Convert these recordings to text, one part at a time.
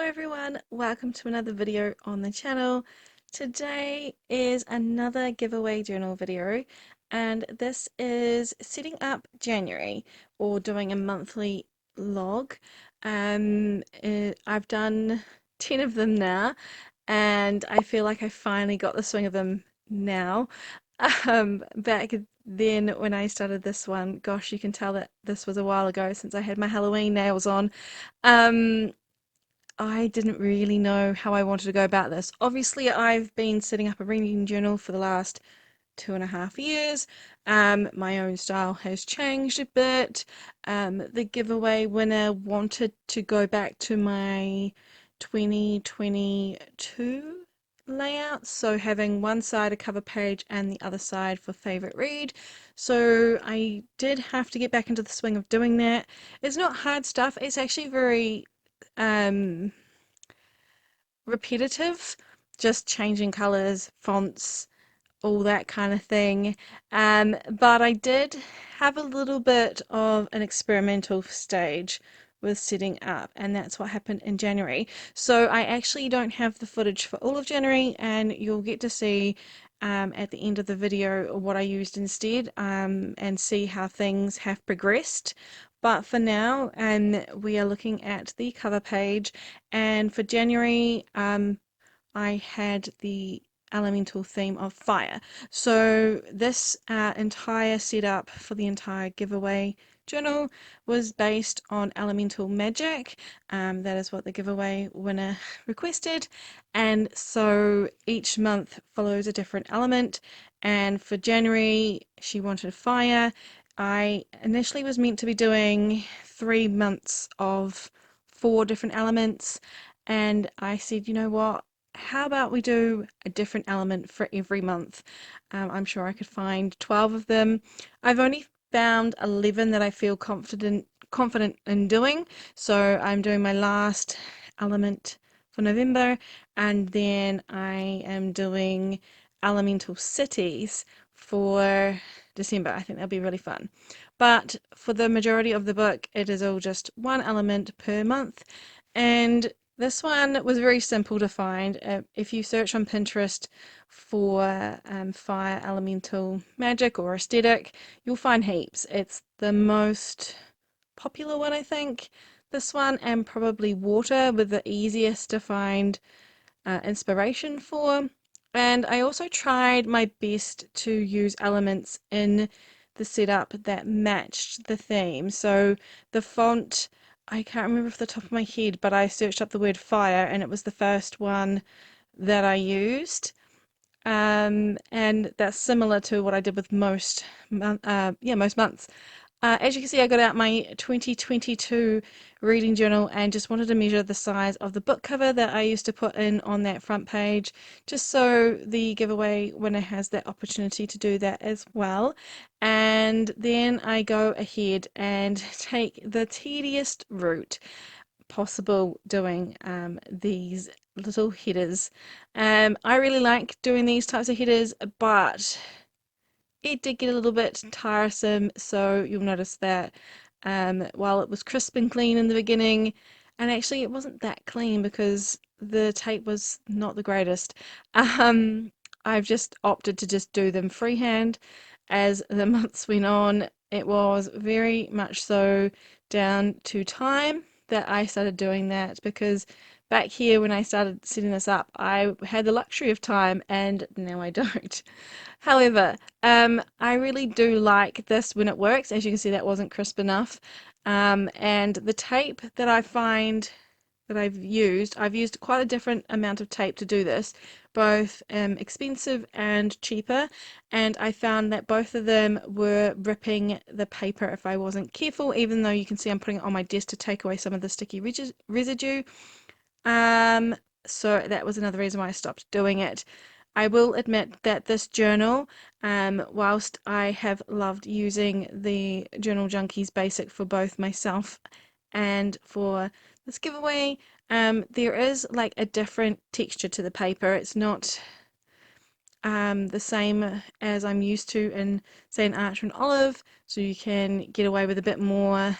everyone, welcome to another video on the channel. Today is another giveaway journal video, and this is setting up January or doing a monthly log. I've done 10 of them now, and I feel like I finally got the swing of them now. Back then when I started this one, gosh, you can tell that this was a while ago since I had my Halloween nails on. Um, I didn't really know how I wanted to go about this. Obviously, I've been setting up a reading journal for the last 2.5 years. My own style has changed a bit. The giveaway winner wanted to go back to my 2022 layout, so having one side a cover page and the other side for favorite read. So I did have to get back into the swing of doing that. It's not hard stuff. It's actually very um, repetitive, just changing colors, fonts, all that kind of thing. But I did have a little bit of an experimental stage with setting up, and that's what happened in January. So I actually don't have the footage for all of January, and you'll get to see at the end of the video what I used instead, and see how things have progressed. But for now, we are looking at the cover page, and for January, I had the elemental theme of fire. So this entire setup for the entire giveaway journal was based on elemental magic. That is what the giveaway winner requested, and so each month follows a different element. And for January she wanted fire. I initially was meant to be doing 3 months of 4 different elements, and I said, you know what, how about we do a different element for every month? I'm sure I could find 12 of them. I've only found 11 that I feel confident in doing. So I'm doing my last element for November, and then I am doing elemental cities for December. I think that'll be really fun. But for the majority of the book, it is all just one element per month. And this one was very simple to find. If you search on Pinterest for fire elemental magic or aesthetic, you'll find heaps. It's the most popular one, I think. This one, and probably water, were the easiest to find inspiration for. And I also tried my best to use elements in the setup that matched the theme. So the font, I can't remember off the top of my head, but I searched up the word fire and it was the first one that I used. And that's similar to what I did with most months. As you can see, I got out my 2022 reading journal and just wanted to measure the size of the book cover that I used to put in on that front page, just so the giveaway winner has that opportunity to do that as well. And then I go ahead and take the tedious route possible doing these little headers. I really like doing these types of headers, but it did get a little bit tiresome, so you'll notice that while it was crisp and clean in the beginning, and actually it wasn't that clean because the tape was not the greatest, um, I've just opted to just do them freehand as the months went on. It was very much so down to time that I started doing that, because back here when I started setting this up, I had the luxury of time, and now I don't. However, I really do like this when it works. As you can see, that wasn't crisp enough. And the tape that I find that I've used quite a different amount of tape to do this, both expensive and cheaper, and I found that both of them were ripping the paper if I wasn't careful, even though you can see I'm putting it on my desk to take away some of the sticky residue. Um, so that was another reason why I stopped doing it. I will admit that this journal, whilst I have loved using the Journal Junkies Basic for both myself and for this giveaway, there is like a different texture to the paper. It's not the same as I'm used to in, say, an Archer and Olive, so you can get away with a bit more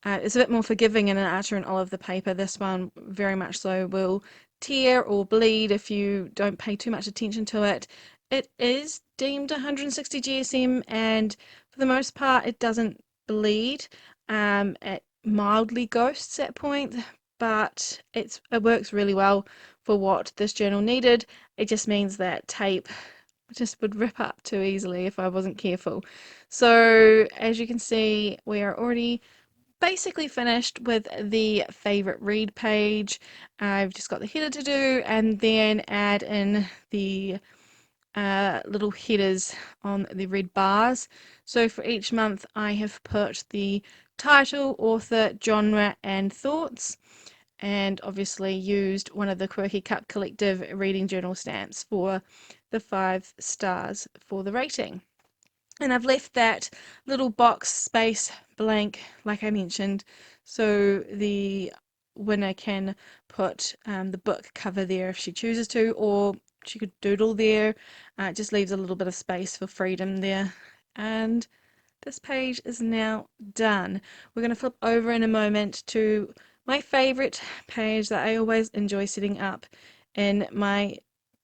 it's a bit more forgiving in an Archer and Olive the paper. This one very much so will tear or bleed if you don't pay too much attention to it. It is deemed 160 GSM, and for the most part it doesn't bleed. It mildly ghosts at point, but it works really well for what this journal needed. It just means that tape just would rip up too easily if I wasn't careful. So as you can see, we are already basically finished with the favorite read page. I've just got the header to do and then add in the little headers on the red bars. So for each month I have put the title, author, genre and thoughts, and obviously used one of the Quirky Cup Collective reading journal stamps for the 5 stars for the rating. And I've left that little box space blank, like I mentioned, so the winner can put the book cover there if she chooses to, or she could doodle there. It just leaves a little bit of space for freedom there. And this page is now done. We're going to flip over in a moment to my favorite page that I always enjoy setting up in my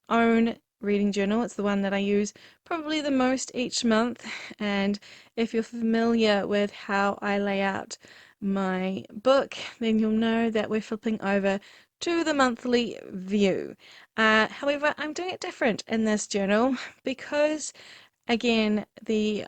own reading journal. It's the one that I use probably the most each month, and if you're familiar with how I lay out my book, then you'll know that we're flipping over to the monthly view. However, I'm doing it different in this journal because, again, the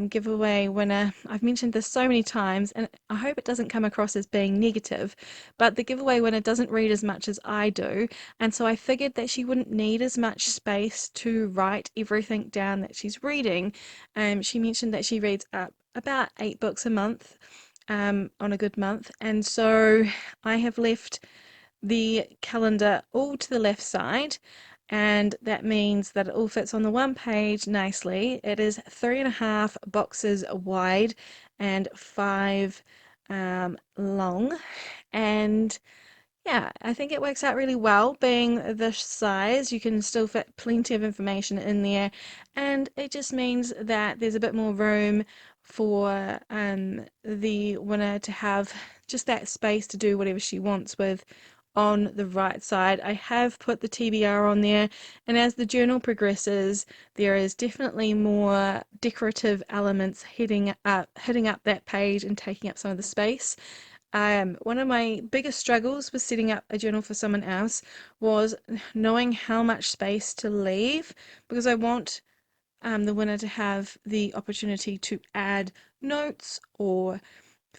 giveaway winner, I've mentioned this so many times and I hope it doesn't come across as being negative, but the giveaway winner doesn't read as much as I do, and so I figured that she wouldn't need as much space to write everything down that she's reading. She mentioned that she reads up about 8 books a month on a good month, and so I have left the calendar all to the left side, and that means that it all fits on the one page nicely. It is 3.5 boxes wide and 5 long, and yeah, I think it works out really well. Being this size, you can still fit plenty of information in there, and it just means that there's a bit more room for the winner to have just that space to do whatever she wants with. On the right side, I have put the TBR on there, and as the journal progresses, there is definitely more decorative elements hitting up that page and taking up some of the space. One of my biggest struggles with setting up a journal for someone else was knowing how much space to leave, because I want the winner to have the opportunity to add notes or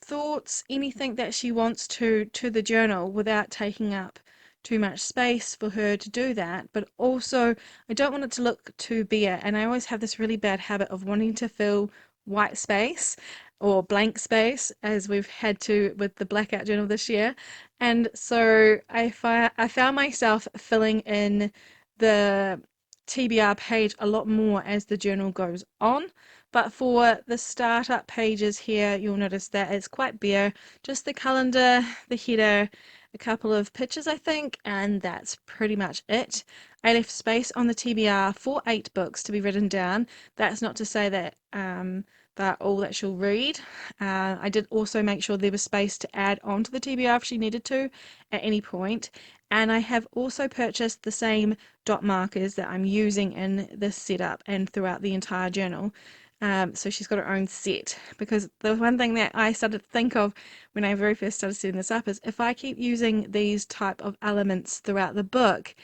thoughts, anything that she wants to the journal without taking up too much space for her to do that. But also, I don't want it to look too bare, and I always have this really bad habit of wanting to fill white space or blank space, as we've had to with the blackout journal this year. And so I found myself filling in the TBR page a lot more as the journal goes on. But for the startup pages here, you'll notice that it's quite bare. Just the calendar, the header, a couple of pictures, I think, and that's pretty much it. I left space on the TBR for 8 books to be written down. That's not to say that that all that she'll read. I did also make sure there was space to add on to the TBR if she needed to at any point. And I have also purchased the same dot markers that I'm using in this setup and throughout the entire journal. So she's got her own set, because the one thing that I started to think of when I very first started setting this up is if I keep using these type of elements throughout the book,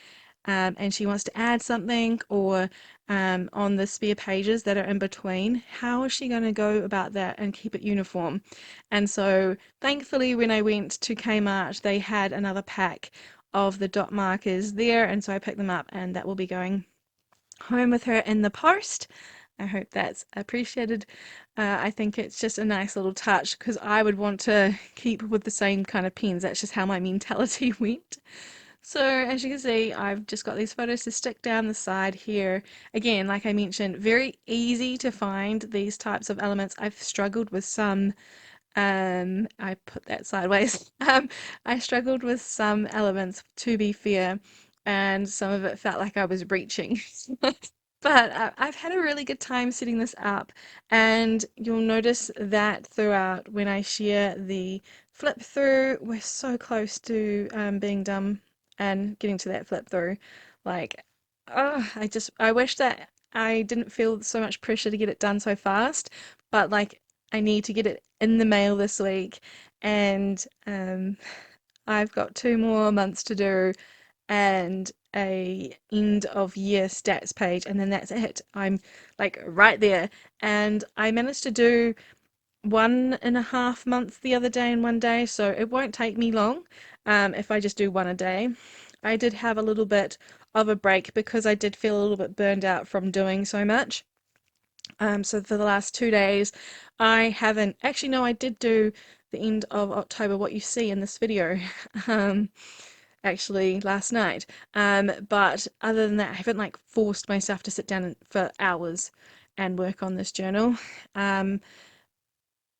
and she wants to add something, or on the spare pages that are in between, how is she going to go about that and keep it uniform? And so thankfully when I went to Kmart, they had another pack of the dot markers there, and so I picked them up, and that will be going home with her in the post. I hope that's appreciated. I think it's just a nice little touch, because I would want to keep with the same kind of pens. That's just how my mentality went. So as you can see, I've just got these photos to stick down the side here. Again, like I mentioned, very easy to find these types of elements. I've struggled with some, I put that sideways. I struggled with some elements, to be fair, and some of it felt like I was reaching. But I've had a really good time setting this up, and you'll notice that throughout when I share the flip through, we're so close to being done and getting to that flip through. Like, oh, I wish that I didn't feel so much pressure to get it done so fast, but like I need to get it in the mail this week, and I've got 2 more months to do and a end of year stats page, and then that's it. I'm like right there, and I managed to do 1.5 months the other day in one day, so it won't take me long if I just do one a day. I did have a little bit of a break because I did feel a little bit burned out from doing so much. So for the last 2 days, I haven't actually, no, I did do the end of October, what you see in this video. Um, actually last night. But other than that, I haven't like forced myself to sit down for hours and work on this journal. Um,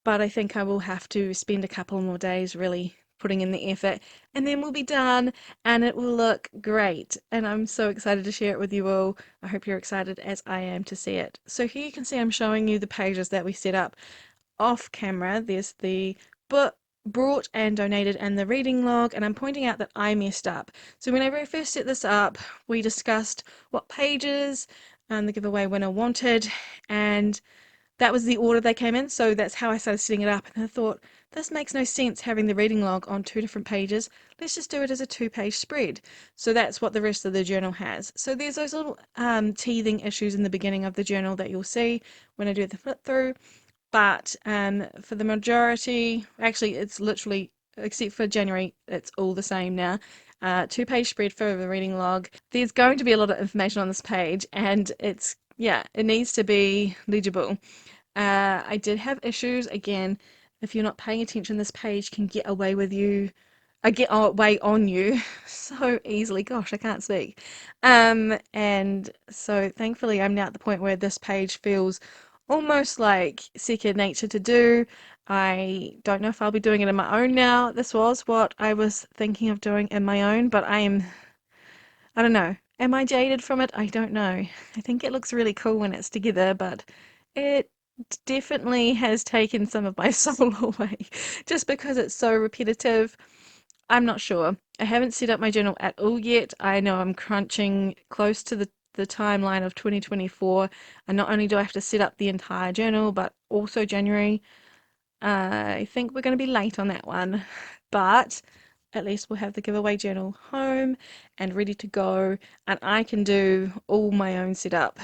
but I think I will have to spend a couple more days really putting in the effort, and then we'll be done and it will look great. And I'm so excited to share it with you all. I hope you're excited as I am to see it. So here you can see I'm showing you the pages that we set up off camera. There's the book brought and donated and the reading log, and I'm pointing out that I messed up. So whenever I first set this up, we discussed what pages the giveaway winner wanted, and that was the order they came in, so that's how I started setting it up. And I thought, this makes no sense having the reading log on 2 different pages. Let's just do it as a 2-page spread. So that's what the rest of the journal has. So there's those little teething issues in the beginning of the journal that you'll see when I do the flip through. But for the majority, actually, it's literally, except for January, it's all the same now. 2-page spread for the reading log. There's going to be a lot of information on this page, and it's, yeah, it needs to be legible. I did have issues. Again, if you're not paying attention, this page can get away with you. I get away on you so easily. Gosh, I can't speak. And so thankfully, I'm now at the point where this page feels almost like second nature to do. I don't know if I'll be doing it in my own now. This was what I was thinking of doing in my own, but I don't know. Am I jaded from it? I don't know. I think it looks really cool when it's together, but it definitely has taken some of my soul away just because it's so repetitive. I'm not sure. I haven't set up my journal at all yet. I know I'm crunching close to the timeline of 2024, and not only do I have to set up the entire journal, but also January. I think we're going to be late on that one, but at least we'll have the giveaway journal home and ready to go, and I can do all my own setup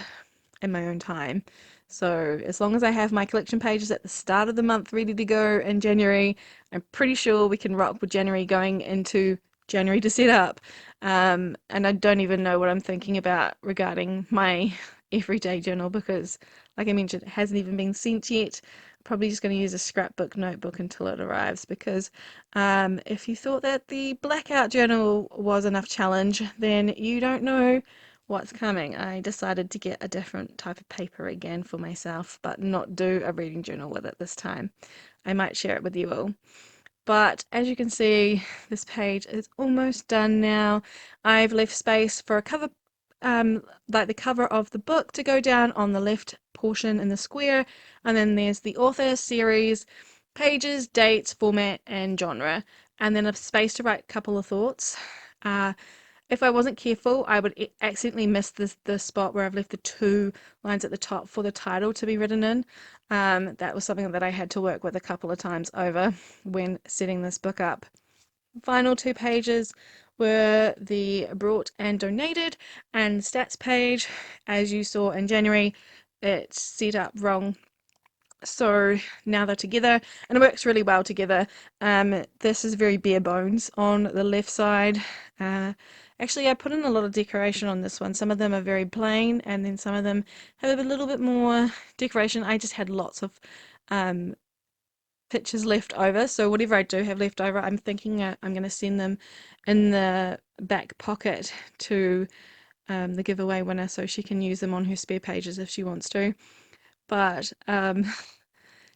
in my own time. So as long as I have my collection pages at the start of the month ready to go in January, I'm pretty sure we can rock with January going into January to set up. And I don't even know what I'm thinking about regarding my everyday journal because, like I mentioned, it hasn't even been sent yet. Probably just going to use a scrapbook notebook until it arrives because if you thought that the blackout journal was enough challenge, then you don't know what's coming. I decided to get a different type of paper again for myself, but not do a reading journal with it this time. I might share it with you all. But as you can see, this page is almost done now. I've left space for a cover, like the cover of the book to go down on the left portion in the square, and then there's the author, series, pages, dates, format, and genre, and then a space to write a couple of thoughts. If I wasn't careful, I would accidentally miss the spot where I've left the 2 lines at the top for the title to be written in. That was something that I had to work with a couple of times over when setting this book up. Final 2 pages were the brought and donated and stats page. As you saw in January, it's set up wrong, so now they're together and it works really well together. This is very bare bones on the left side. Actually, I put in a lot of decoration on this one. Some of them are very plain and then some of them have a little bit more decoration. I just had lots of pictures left over, so whatever I do have left over, I'm thinking I'm going to send them in the back pocket to the giveaway winner so she can use them on her spare pages if she wants to. But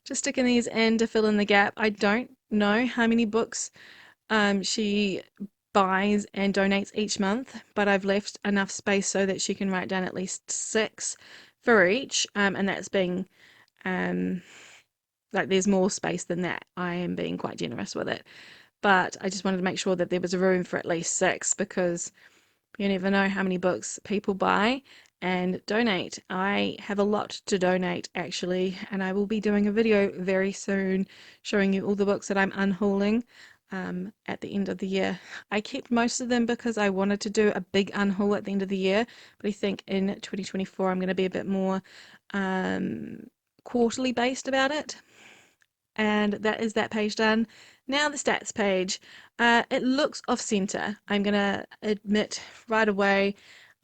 just sticking these in to fill in the gap. I don't know how many books she buys and donates each month, but I've left enough space so that she can write down at least 6 for each, and that's being like there's more space than that. I am being quite generous with it, but I just wanted to make sure that there was room for at least 6, because you never know how many books people buy and donate. I have a lot to donate actually, and I will be doing a video very soon showing you all the books that I'm unhauling at the end of the year. I kept most of them because I wanted to do a big unhaul at the end of the year, but I think in 2024 I'm going to be a bit more quarterly based about it. And that is that page done. Now the stats page. It looks off center. I'm gonna admit right away,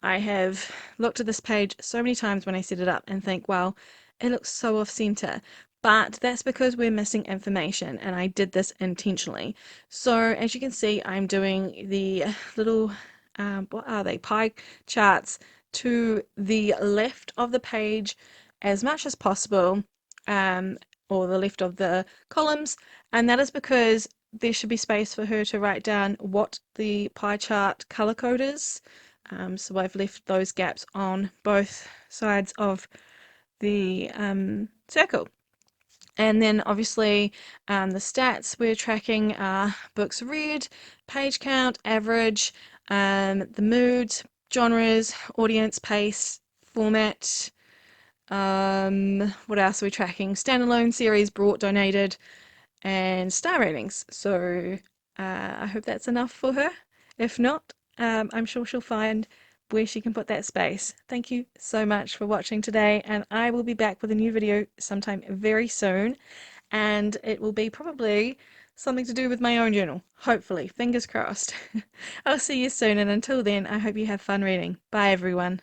I have looked at this page so many times when I set it up and think, well, it looks so off center. But that's because we're missing information, and I did this intentionally. So as you can see, I'm doing the little, what are they, pie charts to the left of the page as much as possible. Or the left of the columns, and that is because there should be space for her to write down what the pie chart color code is. So I've left those gaps on both sides of the circle. And then obviously the stats we're tracking are books read, page count, average, the mood, genres, audience, pace, format. What else are we tracking? Standalone series, brought, donated, and star ratings. So I hope that's enough for her. If not, I'm sure she'll find where she can put that space. Thank you so much for watching today, and I will be back with a new video sometime very soon, and it will be probably something to do with my own journal. Hopefully, fingers crossed. I'll see you soon, and until then, I hope you have fun reading. Bye everyone.